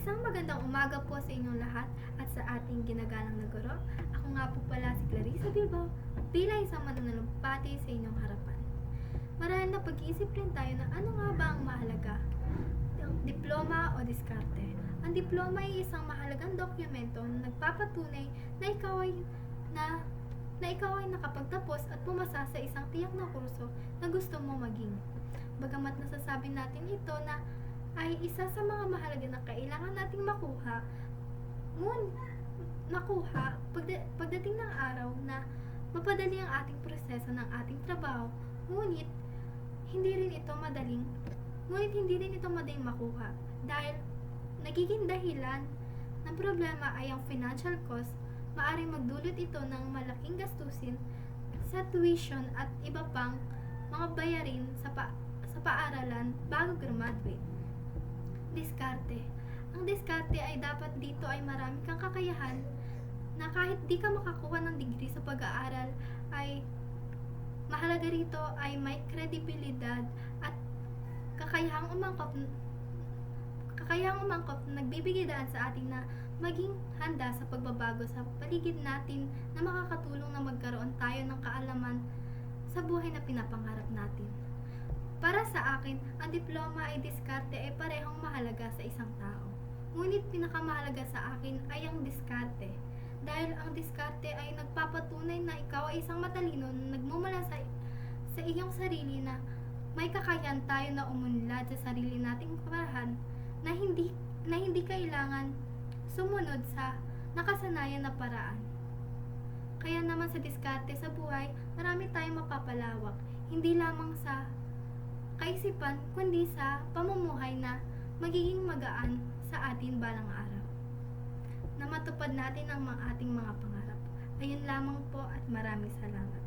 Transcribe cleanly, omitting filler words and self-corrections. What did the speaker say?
Isang magandang umaga po sa inyong lahat at sa ating ginagalang na guro. Ako nga po pala si Clarissa Bilbao bilang isang mananalumpati sa inyong harapan. Marahil na pag-iisip rin tayo na ano nga ba ang mahalaga? Diploma o diskarte? Ang diploma ay isang mahalagang dokumento na nagpapatunay na ikaw ay nakapagtapos at pumasa sa isang tiyak na kurso na gusto mo maging. Bagamat nasasabi natin ito na ay isa sa mga mahalaga na kailangan nating makuha pagdating ng araw na mapadali ang ating proseso ng ating trabaho, ngunit hindi rin ito madaling makuha dahil nagiging dahilan ng problema ay ang financial cost. Maaring magdulot ito ng malaking gastusin sa tuition at iba pang mga bayarin sa paaralan bago graduate. Diskarte. Ang diskarte ay dapat dito ay marami kang kakayahan na kahit di ka makakuha ng degree sa pag-aaral ay mahalaga rito ay may kredibilidad at kakayahang umangkop na nagbibigay daan sa atin na maging handa sa pagbabago sa paligid natin na makakatulong na magkaroon tayo ng kaalaman sa buhay na pinapangarap natin. Para sa akin, ang diploma ay diskarte ay parehong mahalaga sa isang tao. Ngunit pinakamahalaga sa akin ay ang diskarte. Dahil ang diskarte ay nagpapatunay na ikaw ay isang matalino na nagmumula sa iyong sarili na may kakayahan tayo na umunlad sa sarili nating parahan na hindi kailangan sumunod sa nakasanayan na paraan. Kaya naman sa diskarte sa buhay, marami tayong mapapalawak, hindi lamang sa kaisipan kundi sa pamumuhay na magiging magaan sa atin balang araw. Na matupad natin ang ating mga pangarap. Ayun lamang po at maraming salamat.